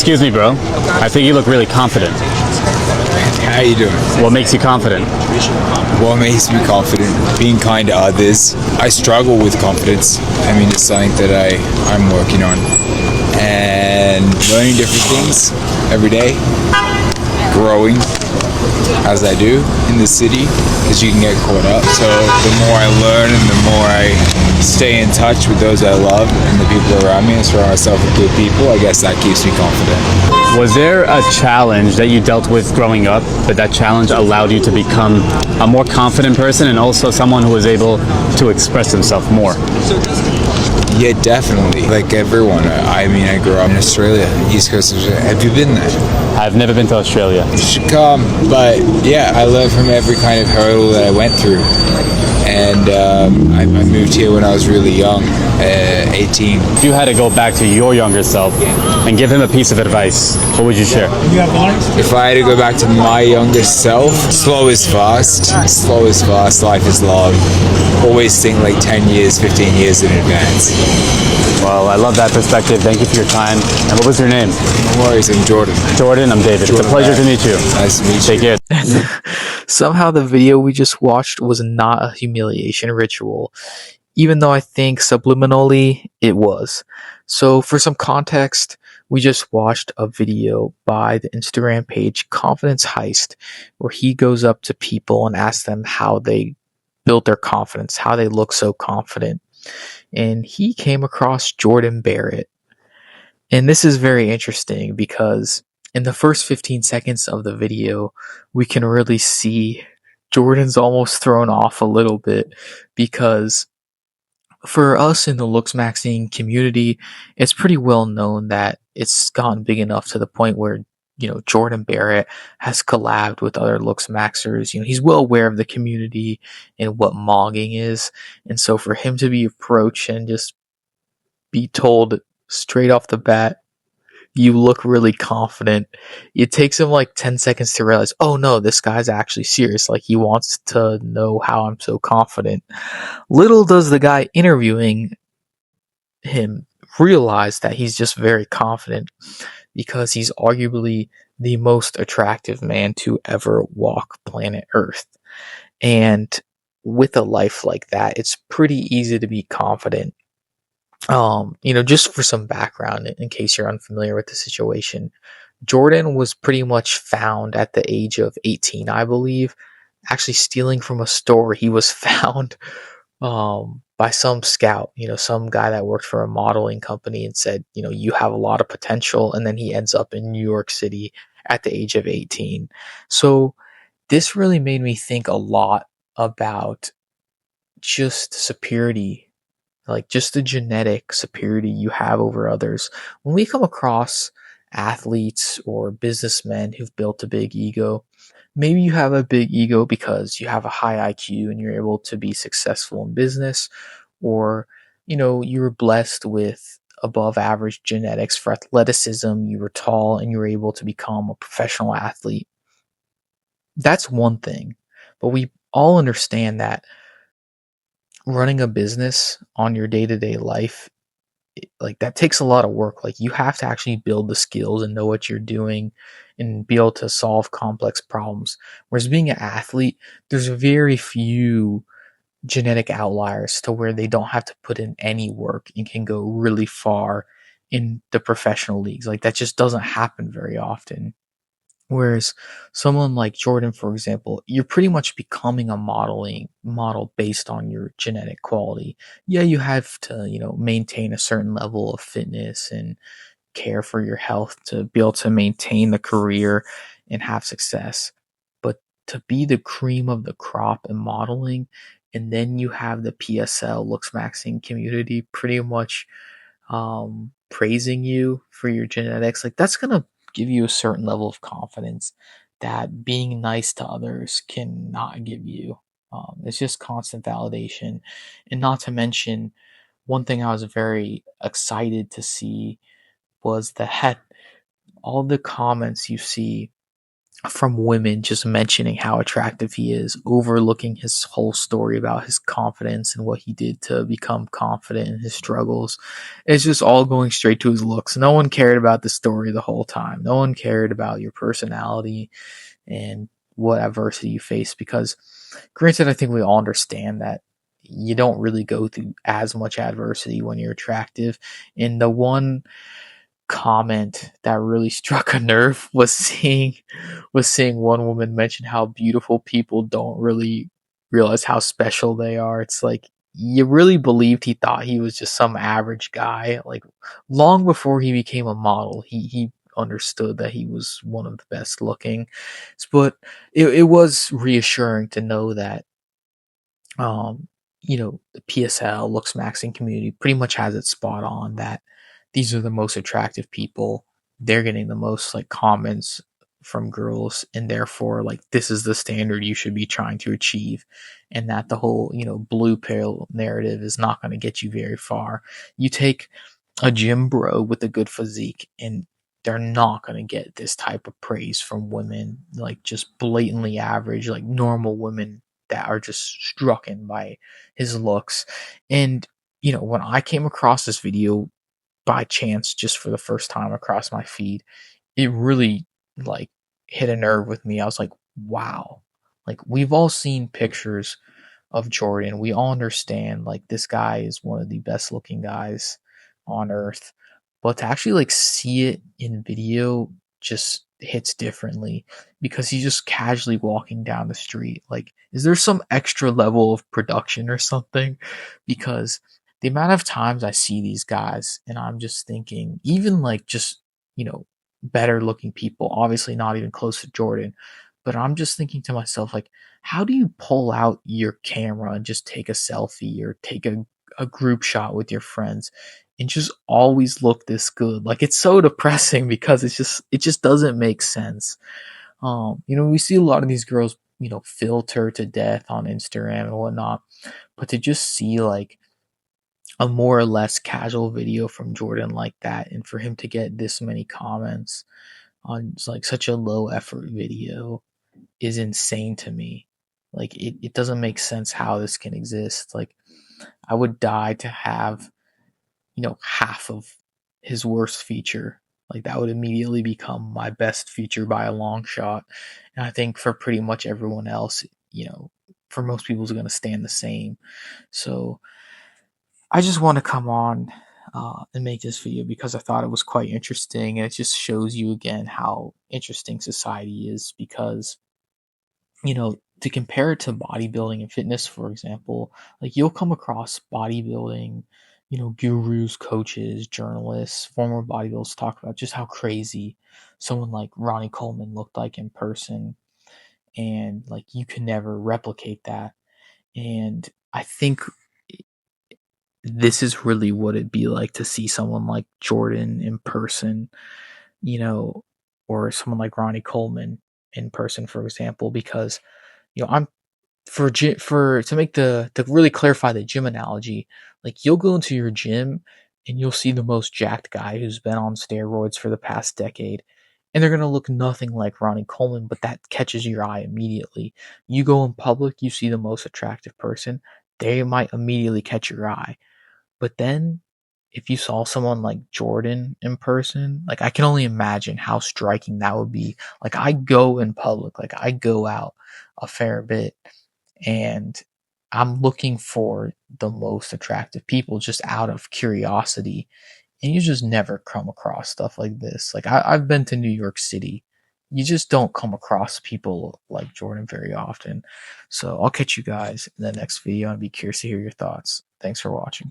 Excuse me, bro. I think you look really confident. How you doing? What makes you confident? What makes me confident? Being kind to others. I struggle with confidence. I mean, it's something that I'm working on. And learning different things every day. Growing as I do in the city, because you can get caught up. So the more I learn and the more I stay in touch with those I love and the people around me and surround myself with good people, I guess that keeps me confident. Was there a challenge that you dealt with growing up, but that challenge allowed you to become a more confident person and also someone who was able to express himself more? Yeah, definitely. Like everyone. I mean, I grew up in Australia, East Coast of Australia. Have you been there? I've never been to Australia. You should come. But yeah, I learned from every kind of hurdle that I went through. And I moved here when I was really young, 18. If you had to go back to your younger self and give him a piece of advice, what would you share? If I had to go back to my younger self, slow is fast. Slow is fast. Life is long. Always think like 10 years, 15 years in advance. Well, I love that perspective. Thank you for your time. And what was your name? No worries, I'm Jordan. Jordan, I'm David. Jordan, it's a pleasure to meet you. Nice to meet you. Take care. Somehow the video we just watched was not a humiliation ritual, even though I think subliminally it was. So for some context, we just watched a video by the Instagram page Confidence Heist, where he goes up to people and asks them how they built their confidence, how they look so confident. And he came across Jordan Barrett. And this is very interesting because in the first 15 seconds of the video, we can really see Jordan's almost thrown off a little bit, because for us in the Looks Maxing community, it's pretty well known that it's gotten big enough to the point where, Jordan Barrett has collabed with other Looks Maxers. He's well aware of the community and what mogging is. And so for him to be approached and just be told straight off the bat, you look really confident, it takes him like 10 seconds to realize, oh no, this guy's actually serious. Like, he wants to know how I'm so confident. Little does the guy interviewing him realize that he's just very confident, because he's arguably the most attractive man to ever walk planet Earth. And with a life like that, it's pretty easy to be confident. Just for some background, in case you're unfamiliar with the situation, Jordan was pretty much found at the age of 18, I believe, actually stealing from a store. He was found by some scout, some guy that worked for a modeling company, and said, you have a lot of potential. And then he ends up in New York City at the age of 18. So this really made me think a lot about just superiority, like just the genetic superiority you have over others. When we come across athletes or businessmen who've built a big ego, maybe you have a big ego because you have a high IQ and you're able to be successful in business, or, you were blessed with above average genetics for athleticism, you were tall and you were able to become a professional athlete. That's one thing. But we all understand that running a business on your day-to-day life, like, that takes a lot of work. Like, you have to actually build the skills and know what you're doing and be able to solve complex problems. Whereas being an athlete, there's very few genetic outliers to where they don't have to put in any work and can go really far in the professional leagues. Like, that just doesn't happen very often. Whereas someone like Jordan, for example, you're pretty much becoming a model based on your genetic quality. Yeah, you have to, maintain a certain level of fitness and care for your health to be able to maintain the career and have success. But to be the cream of the crop in modeling, and then you have the PSL Looks Maxing community pretty much praising you for your genetics, like, that's gonna give you a certain level of confidence that being nice to others cannot give you. It's just constant validation. And not to mention, one thing I was very excited to see was that all the comments you see from women just mentioning how attractive he is, overlooking his whole story about his confidence and what he did to become confident in his struggles. It's just all going straight to his looks. No one cared about the story the whole time. No one cared about your personality and what adversity you face, because granted, I think we all understand that you don't really go through as much adversity when you're attractive. And the one comment that really struck a nerve was seeing one woman mention how beautiful people don't really realize how special they are. It's like you really believed he thought he was just some average guy. Like long before he became a model, he understood that he was one of the best looking. But it was reassuring to know that um, the PSL looks maxing community pretty much has it spot on that these are the most attractive people. They're getting the most like comments from girls, and therefore like this is the standard you should be trying to achieve, and that the whole blue pill narrative is not going to get you very far. You take a gym bro with a good physique, and they're not going to get this type of praise from women, like just blatantly average, like normal women that are just struck in by his looks. And when I came across this video by chance, just for the first time across my feed, it really like hit a nerve with me. I was like, wow. Like we've all seen pictures of Jordan. We all understand like this guy is one of the best looking guys on earth. But to actually like see it in video just hits differently, because he's just casually walking down the street. Like, is there some extra level of production or something? Because the amount of times I see these guys and I'm just thinking, even like just, better looking people, obviously not even close to Jordan, but I'm just thinking to myself, like, how do you pull out your camera and just take a selfie or take a group shot with your friends and just always look this good? Like, it's so depressing because it just doesn't make sense. We see a lot of these girls, filter to death on Instagram and whatnot, but to just see like a more or less casual video from Jordan like that, and for him to get this many comments on like such a low effort video is insane to me. Like it doesn't make sense how this can exist. Like I would die to have, half of his worst feature. Like that would immediately become my best feature by a long shot. And I think for pretty much everyone else, for most people is going to stand the same. So I just want to come on and make this video because I thought it was quite interesting, and it just shows you again how interesting society is. Because to compare it to bodybuilding and fitness, for example, like you'll come across bodybuilding, gurus, coaches, journalists, former bodybuilders talk about just how crazy someone like Ronnie Coleman looked like in person, and like you can never replicate that. And I think this is really what it'd be like to see someone like Jordan in person, you know, or someone like Ronnie Coleman in person, for example, because I'm for to make the to really clarify the gym analogy, like you'll go into your gym and you'll see the most jacked guy who's been on steroids for the past decade, and they're gonna look nothing like Ronnie Coleman, but that catches your eye immediately. You go in public, you see the most attractive person, they might immediately catch your eye. But then if you saw someone like Jordan in person, like I can only imagine how striking that would be. Like I go in public, like I go out a fair bit, and I'm looking for the most attractive people just out of curiosity. And you just never come across stuff like this. Like I've been to New York City. You just don't come across people like Jordan very often. So I'll catch you guys in the next video and be curious to hear your thoughts. Thanks for watching.